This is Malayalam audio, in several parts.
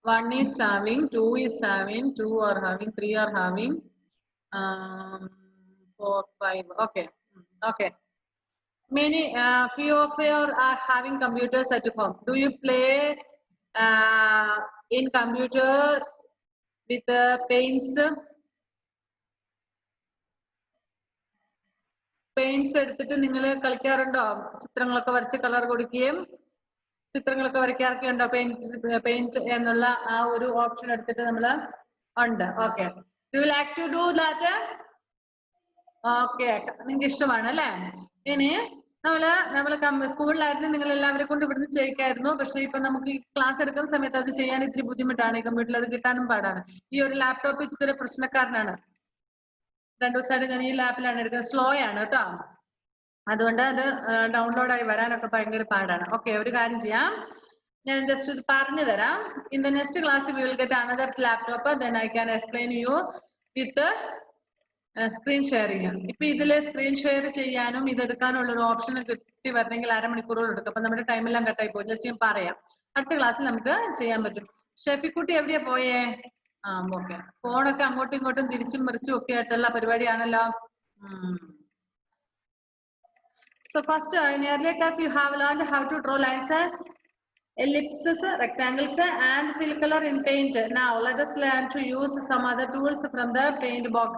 1 is having, 2 is having, 2 are having, 3 are having, 4, 5. Okay. Okay. Many, few of you are having computers at home. Do you play in computer with paints? Paints എടുത്തിട്ട് നിങ്ങൾ കളിക്കാറുണ്ടോ? ചിത്രങ്ങളൊക്കെ വരച്ച് കളർ കൊടുക്കുകയും ചിത്രങ്ങളൊക്കെ വരയ്ക്കാറൊക്കെ ഉണ്ടോ? പെയിന്റ് എന്നുള്ള ആ ഒരു ഓപ്ഷൻ എടുത്തിട്ട് നമ്മൾ ഉണ്ട്. Okay. Do you like to do that? Okay, നിങ്ങൾക്ക് ഇഷ്ടമാണ് അല്ലേ? ഇനി നമ്മള് സ്കൂളിലായിരുന്നു നിങ്ങൾ എല്ലാവരെ കൊണ്ട് ഇവിടുന്ന് ചെയ്യിക്കായിരുന്നു. പക്ഷെ ഇപ്പൊ നമുക്ക് ഈ ക്ലാസ് എടുക്കുന്ന സമയത്ത് അത് ചെയ്യാൻ ഇത്തിരി ബുദ്ധിമുട്ടാണ്. ഈ കമ്പ്യൂട്ടറിൽ അത് കിട്ടാനും പാടാണ്. ഈ ഒരു ലാപ്ടോപ്പ് ഇച്ചിരി പ്രശ്നക്കാരനാണ്. 2 ദിവസമായിട്ട് ഞാൻ ഈ ലാപ്പിലാണ് എടുക്കുന്നത്. സ്ലോ ആണ് കേട്ടോ. അതുകൊണ്ട് അത് ഡൗൺലോഡ് ആയി വരാനൊക്കെ ഭയങ്കര പാടാണ്. ഓക്കെ, ഒരു കാര്യം ചെയ്യാം, ഞാൻ ജസ്റ്റ് ഇത് പറഞ്ഞു തരാം. In the next class we will get another laptop, then I can explain you with screen sharing. ഇപ്പൊ ഇതില് സ്ക്രീൻ ഷെയർ ചെയ്യാനും ഇതെടുക്കാനുള്ള ഒരു ഓപ്ഷൻ കിട്ടി വരണമെങ്കിൽ അരമണിക്കൂറോളം എടുക്കും. അപ്പൊ നമ്മുടെ ടൈമെല്ലാം കട്ടായി പോകും. ജസ്റ്റ് ഞാൻ പറയാം, അടുത്ത ക്ലാസ്സിൽ നമുക്ക് ചെയ്യാൻ പറ്റും. ഷെഫിക്കുട്ടി എവിടെയാ പോയേ? ഓക്കെ. ഫോണൊക്കെ അങ്ങോട്ടും ഇങ്ങോട്ടും തിരിച്ചും മറിച്ചും ഒക്കെ ആയിട്ടുള്ള പരിപാടിയാണല്ലോ. So first, in earlier class you have learned how to draw lines, ellipses, rectangles, and fill color in paint. Now let us learn to use some other tools from the paint box.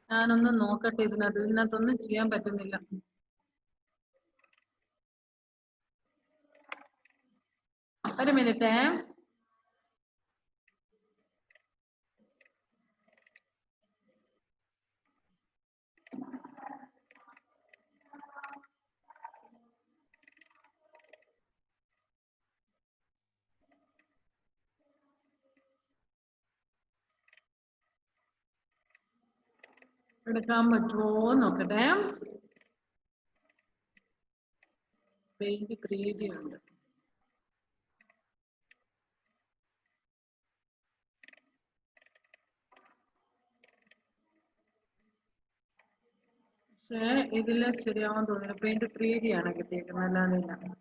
ഞാനൊന്ന് നോക്കട്ടെ, ഇതിനകത്തൊന്നും ചെയ്യാൻ പറ്റുന്നില്ല. ഒരു മിനിറ്റ്. എടുക്കാൻ പറ്റുമോ നോക്കട്ടെ. പെയിന്റ് 3D ഉണ്ട്. പക്ഷേ ഇതില് ശരിയാവാൻ തോന്നുന്നു. പെയിന്റ് 3D ആണ് കിട്ടിയേക്കുന്നത്, അല്ലാതെ ഇല്ല.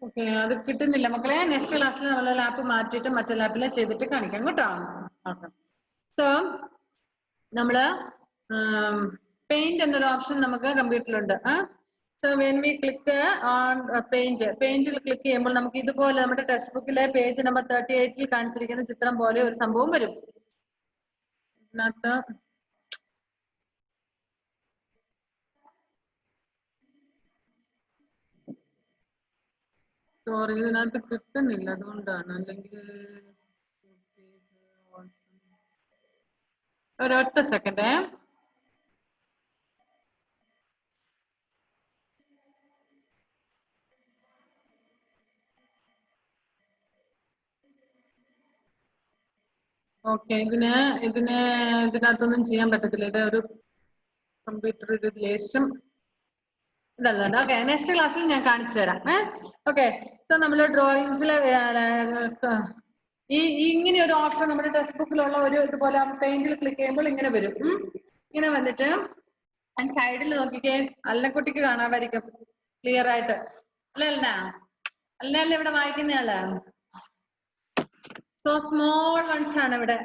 ഓക്കെ, അത് കിട്ടുന്നില്ല മക്കളെ. നെക്സ്റ്റ് ക്ലാസ്സിൽ നമ്മൾ ലാപ്പ് മാറ്റിയിട്ട് മറ്റേ ലാപ്പിൽ ചെയ്തിട്ട് കാണിക്കാം കേട്ടോ. ഓക്കെ. സോ നമ്മള് പെയിന്റ് എന്നൊരു ഓപ്ഷൻ നമുക്ക് കമ്പ്യൂട്ടറിലുണ്ട്. So when we click on പെയിന്റിൽ ക്ലിക്ക് ചെയ്യുമ്പോൾ നമുക്ക് ഇതുപോലെ നമ്മുടെ ടെക്സ്റ്റ് ബുക്കിലെ പേജ് നമ്പർ 38 കാണിച്ചിരിക്കുന്ന ചിത്രം പോലെ ഒരു സംഭവം വരും. ഇതിനകത്ത് സോറി, ഇതിനകത്ത് കിട്ടുന്നില്ല, അതുകൊണ്ടാണ്. അല്ലെങ്കിൽ ഒരൊറ്റ സെക്കൻഡ്. ഓക്കെ, ഇതിനകത്തൊന്നും ചെയ്യാൻ പറ്റത്തില്ല. ഇത് ഒരു കമ്പ്യൂട്ടർ ഒരു ലേശം ഇതല്ല. ഓക്കെ, നെക്സ്റ്റ് ക്ലാസ്സിൽ ഞാൻ കാണിച്ചു തരാം. ഓക്കെ. സോ നമ്മൾ ഡ്രോയിങ്സിലെ ഇങ്ങനെ ഒരു ഓപ്ഷൻ നമ്മുടെ ടെക്സ്റ്റ് ബുക്കിലുള്ള ഒരു ഇതുപോലെ പെയിന്റിൽ ക്ലിക്ക് ചെയ്യുമ്പോൾ ഇങ്ങനെ വരും. ഇങ്ങനെ വന്നിട്ട് സൈഡിൽ നോക്കിക്കേ, അല്ലക്കുട്ടിക്ക് കാണാമായിരിക്കും ക്ലിയർ ആയിട്ട്. അല്ല ഇവിടെ വായിക്കുന്നയാള്. സോ സ്മോൾ വൺസ് ആണ് ഇവിടെ.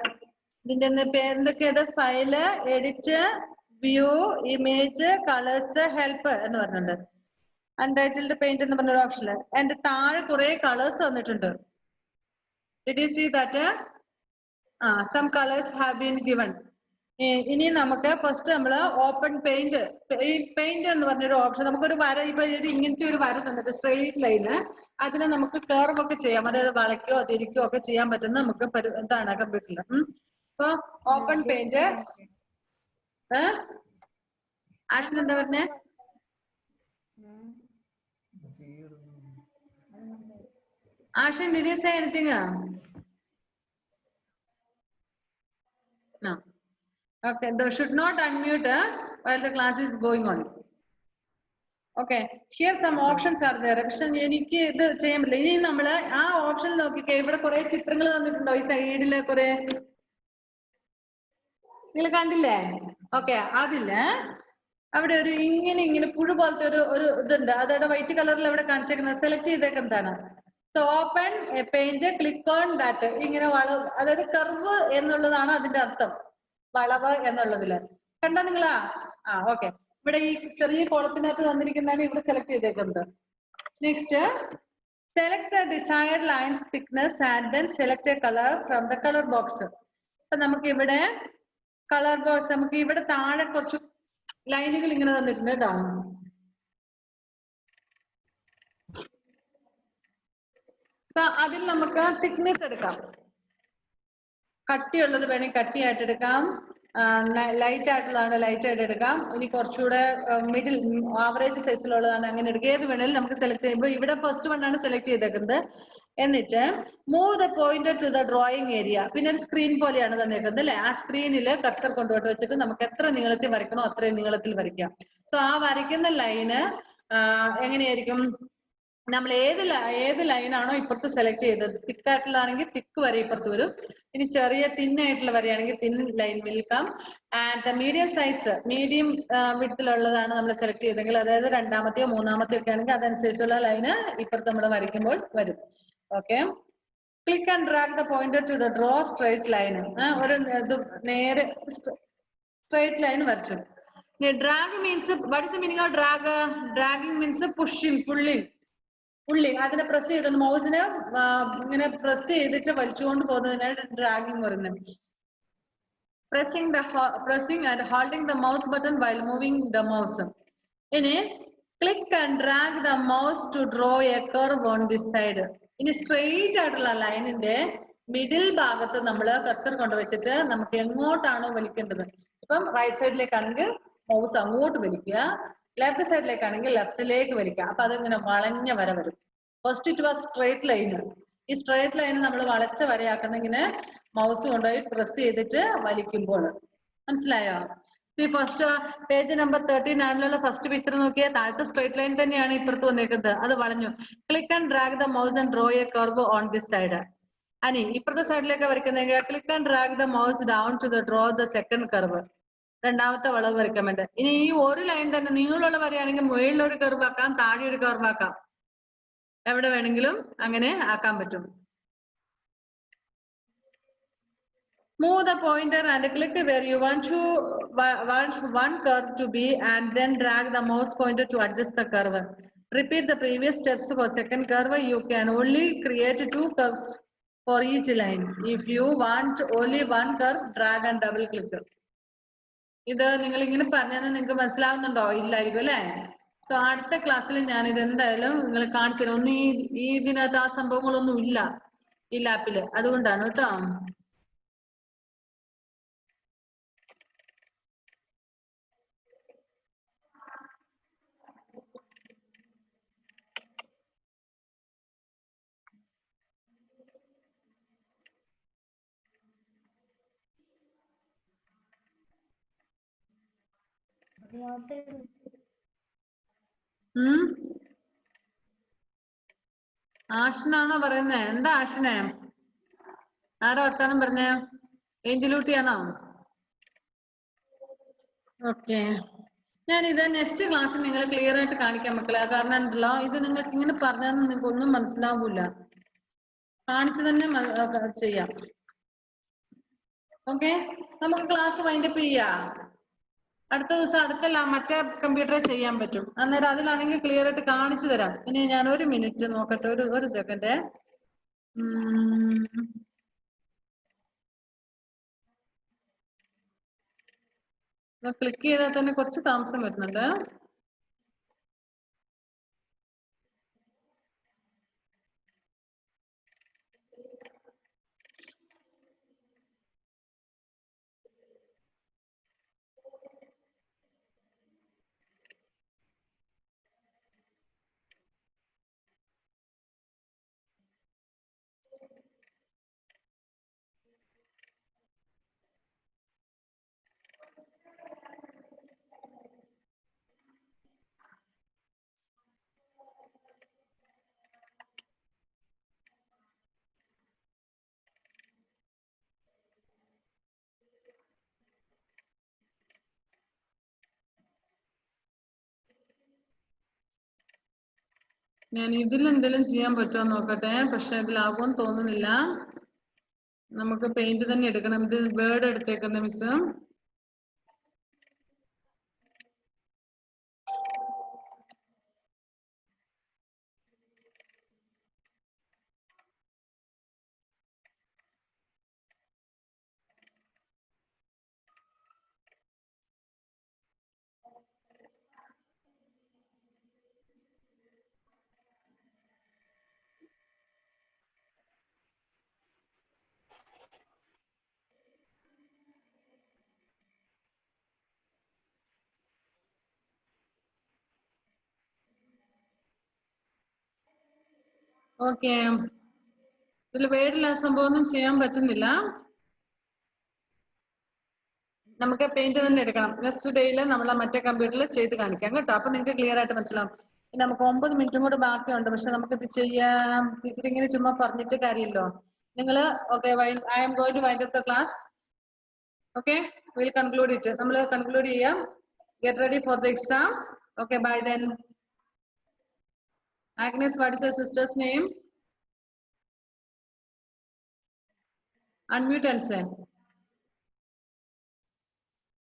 ഇതിന്റെ പേരെന്തൊക്കെയത്? File, edit, view image colours help എന്ന് പറഞ്ഞിട്ടുണ്ട്. അൺടൈറ്റിൽഡ് പെയിന്റ് എന്ന് പറഞ്ഞൊരു ഓപ്ഷനിൽ എന്റെ താഴെ കുറെ കളേഴ്സ് വന്നിട്ടുണ്ട്. Did you see that? Some colours have been given. ഇനി നമുക്ക് ഫസ്റ്റ് നമ്മൾ ഓപ്പൺ പെയിന്റ് പെയിന്റ് എന്ന് പറഞ്ഞൊരു ഓപ്ഷൻ, നമുക്കൊരു വര ഇപ്പൊ ഇങ്ങനത്തെ ഒരു വര തന്നിട്ട് സ്ട്രെയിറ്റ് ലൈന്, അതിനെ നമുക്ക് കർവ് ഒക്കെ ചെയ്യാം, അതായത് വളയ്ക്കോ തിരിക്കോ ഒക്കെ ചെയ്യാൻ പറ്റുന്ന നമുക്ക് എന്താണ് കമ്പ്യൂട്ടറിൽ. അപ്പൊ ഓപ്പൺ പെയിന്റ് ആഷൻ എന്താ പറഞ്ഞേ? Ashan did you say anything? No. Okay, they should not unmute while the class is going on. Okay, here some options are there. പക്ഷെ എനിക്ക് ഇത് ചെയ്യാൻ പറ്റില്ല. ഇനി നമ്മള് ആ ഓപ്ഷൻ നോക്കിക്കേ, ഇവിടെ കുറെ ചിത്രങ്ങൾ തന്നിട്ടുണ്ടോ ഈ സൈഡില് കുറെ, നിങ്ങൾ കണ്ടില്ലേ? ഓക്കെ, അതില് അവിടെ ഒരു ഇങ്ങനെ പുഴു പോലത്തെ ഒരു ഇതുണ്ട്, അതവിടെ വൈറ്റ് കളറിൽ അവിടെ കാണിച്ചേക്കുന്നത്. സെലക്ട് ചെയ്തേക്കുന്നതാണ്. So open paint, click on that. ഇങ്ങനെ വളവ്, അതായത് കർവ് എന്നുള്ളതാണ് അതിന്റെ അർത്ഥം, വളവ് എന്നുള്ളതില്. കണ്ടോ നിങ്ങളാ? ഓക്കെ, ഇവിടെ ഈ ചെറിയ കോളത്തിനകത്ത് തന്നിരിക്കുന്നതാണ് ഇവിടെ സെലക്ട് ചെയ്തേക്കുന്നത്. Next, select the desired lines thickness and then select A colour from the colour box. അപ്പൊ നമുക്ക് ഇവിടെ കളർ ബോക്സ്, നമുക്ക് ഇവിടെ താഴെ കുറച്ച് ലൈനുകൾ ഇങ്ങനെ തന്നിട്ടുണ്ട് കേട്ടോ. അതിൽ നമുക്ക് തിക്നെസ് എടുക്കാം, കട്ടിയുള്ളത് വേണമെങ്കിൽ കട്ടിയായിട്ട് എടുക്കാം, ലൈറ്റ് ആയിട്ടുള്ളതാണ് ലൈറ്റ് ആയിട്ട് എടുക്കാം, ഇനി കുറച്ചുകൂടെ മിഡിൽ ആവറേജ് സൈസിലുള്ളതാണ് അങ്ങനെ എടുക്കുക. ഏത് വേണേലും നമുക്ക് സെലക്ട് ചെയ്യുമ്പോൾ ഇവിടെ ഫസ്റ്റ് വണ്ണാണ് സെലക്ട് ചെയ്തേക്കുന്നത്. എന്നിട്ട് move the pointer to the drawing area. പിന്നെ ഒരു സ്ക്രീൻ പോലെയാണ് തന്നേക്കുന്നത് അല്ലെ, ആ സ്ക്രീനിൽ കർസർ കൊണ്ടുപോയിട്ട് വെച്ചിട്ട് നമുക്ക് എത്ര നീളത്തിൽ വരയ്ക്കണോ അത്രയും നീളത്തിൽ വരയ്ക്കാം. സോ ആ വരയ്ക്കുന്ന ലൈന് എങ്ങനെയായിരിക്കും, നമ്മൾ ഏത് ലൈനാണോ ഇപ്പുറത്ത് സെലക്ട് ചെയ്തത്, തിക്കായിട്ടുള്ളതാണെങ്കിൽ തിക്ക് വരെ ഇപ്പുറത്ത് വരും, ഇനി ചെറിയ തിന്നായിട്ടുള്ള വരെയാണെങ്കിൽ തിൻ ലൈൻ വിൽക്കാം. ആൻഡ് മീഡിയം സൈസ്, മീഡിയം വിഡ്ത്തിലുള്ളതാണ് നമ്മൾ സെലക്ട് ചെയ്തെങ്കിൽ, അതായത് രണ്ടാമത്തെയോ മൂന്നാമത്തെയോ ഒക്കെ ആണെങ്കിൽ അതനുസരിച്ചുള്ള ലൈന് ഇപ്പുറത്ത് നമ്മൾ വരയ്ക്കുമ്പോൾ വരും. Okay, click and drag the pointer to the draw straight line. ഒരു നേരെ സ്ട്രൈറ്റ് ലൈൻ വരച്ചു. Drag means, what is the meaning of drag? Dragging means pushing, pulling. അതിനെ പ്രസ് ചെയ്ത് മൗസിനെ ഇങ്ങനെ പ്രസ് ചെയ്തിട്ട് വലിച്ചുകൊണ്ട് പോകുന്നതിനാണ് ഡ്രാഗിങ് പറയുന്നത്. pressing and holding the mouse button while moving the mouse. ഇനി click and drag the mouse to draw a curve on this side. ഇനി സ്ട്രെയിറ്റ് ആയിട്ടുള്ള ലൈനിന്റെ മിഡിൽ ഭാഗത്ത് നമ്മൾ കർസർ കൊണ്ടുവച്ചിട്ട് നമുക്ക് എങ്ങോട്ടാണോ വലിക്കേണ്ടത്, ഇപ്പം റൈറ്റ് സൈഡിലേക്കാണെങ്കിൽ മൗസ് അങ്ങോട്ട് വലിക്കുക, ലെഫ്റ്റ് സൈഡിലേക്കാണെങ്കിൽ ലെഫ്റ്റിലേക്ക് വലിക്കുക. അപ്പൊ അതിങ്ങനെ വളഞ്ഞ വര വരും. First it was straight line. ഈ സ്ട്രെയിറ്റ് ലൈൻ നമ്മൾ വളച്ച വരയാക്കുന്ന ഇങ്ങനെ മൗസ് കൊണ്ടുപോയി പ്രസ് ചെയ്തിട്ട് വലിക്കുമ്പോൾ. മനസ്സിലായോ? First page number 39 first picture നോക്കിയാൽ താഴത്തെ സ്ട്രെയിറ്റ് ലൈൻ തന്നെയാണ് ഇപ്പുറത്ത് വന്നേക്കുന്നത്, അത് വളഞ്ഞു. Click and drag the mouse and draw a curve on this side. അനി ഇപ്പുറത്തെ സൈഡിലേക്ക് വരയ്ക്കുന്നെങ്കിൽ click and drag the mouse down to the draw the second curve. രണ്ടാമത്തെ വളവ് വരയ്ക്കാൻ വേണ്ടി. ഇനി ഈ ഒരു ലൈൻ തന്നെ നീളമുള്ള വരെയാണെങ്കിൽ മുകളിലൊരു കർവ് ആക്കാം, താഴെ ഒരു കർവ് ആക്കാം, എവിടെ വേണമെങ്കിലും അങ്ങനെ ആക്കാൻ പറ്റും. Move the pointer and click where you want one curve to be and then drag the mouse pointer to adjust the curve. Repeat the previous steps for second curve. You can only create 2 curves for each line. If you want only one curve, drag and double click. ഇത് നിങ്ങൾ ഇങ്ങനെ പറഞ്ഞാൽ നിങ്ങൾക്ക് മനസ്സിലാവുന്നുണ്ടോ? ഇല്ലായിരിക്കും അല്ലേ? സോ അടുത്ത ക്ലാസ്സിൽ ഞാൻ ഇത് എന്തായാലും നിങ്ങൾ കാണിച്ചു തരാം. ഒന്നും ഈ ഇതിനകത്ത് ആ സംഭവങ്ങളൊന്നും ഇല്ല ഈ ലാപ്പില്, അതുകൊണ്ടാണ് കേട്ടോ. ആഷിനാണോ പറയുന്നേ? എന്താ ആഷിനെ? ആരാ വർത്താനം പറഞ്ഞേ? ഏഞ്ചലൂട്ടിയാണോ? ഓക്കെ, ഞാനിത് നെക്സ്റ്റ് ക്ലാസ്സിൽ നിങ്ങൾ ക്ലിയർ ആയിട്ട് കാണിക്കാൻ മക്കളെ. കാരണം ഉണ്ടല്ലോ, ഇത് നിങ്ങൾക്ക് ഇങ്ങനെ പറഞ്ഞാൽ നിങ്ങൾക്ക് ഒന്നും മനസ്സിലാവൂല, കാണിച്ചു തന്നെ ചെയ്യാം. ഓക്കെ, നമുക്ക് ക്ലാസ് വൈൻഡപ്പ് ചെയ്യാം. അടുത്ത ദിവസം അടുത്ത മറ്റേ കമ്പ്യൂട്ടറിൽ ചെയ്യാൻ പറ്റും. അന്നേരം അതിലാണെങ്കിൽ ക്ലിയർ ആയിട്ട് കാണിച്ചു തരാം. ഇനി ഞാൻ ഒരു മിനിറ്റ് നോക്കട്ടെ, ഒരു സെക്കൻഡ്. ക്ലിക്ക് ചെയ്താൽ തന്നെ കുറച്ച് താമസം വരുന്നുണ്ട്. ഞാൻ ഇതിൽ എന്തെങ്കിലും ചെയ്യാൻ പറ്റുമോ നോക്കട്ടെ. പക്ഷെ ഇതിലാകുമെന്ന് തോന്നുന്നില്ല. നമുക്ക് പെയിന്റ് തന്നെ എടുക്കണം. ഇത് വേർഡ് എടുത്തേക്കുന്ന മിസ്. ഓക്കെ, ഇതിൽ വേർഡിൽ ആ സംഭവം ഒന്നും ചെയ്യാൻ പറ്റുന്നില്ല. നമുക്ക് പെയിന്റ് തന്നെ എടുക്കണം. നെക്സ്റ്റ് ഡേയിൽ നമ്മൾ മറ്റേ കമ്പ്യൂട്ടറിൽ ചെയ്ത് കാണിക്കാം കേട്ടോ. അപ്പൊ നിങ്ങൾക്ക് ക്ലിയർ ആയിട്ട് മനസ്സിലാവും. നമുക്ക് 9 മിനിറ്റും കൂടെ ബാക്കിയുണ്ട്. പക്ഷെ നമുക്ക് ഇത് ചെയ്യാം. ടീച്ചർ ഇങ്ങനെ ചുമ്മാ പറഞ്ഞിട്ട് കാര്യമില്ലോ. നിങ്ങള് okay, I am going to wind up the class. Okay, will conclude it. നമ്മൾ കൺക്ലൂഡ് ചെയ്യാം. Get ready for the exam. Okay, bye then. Agnes, what is your sister's name? Unmute and say.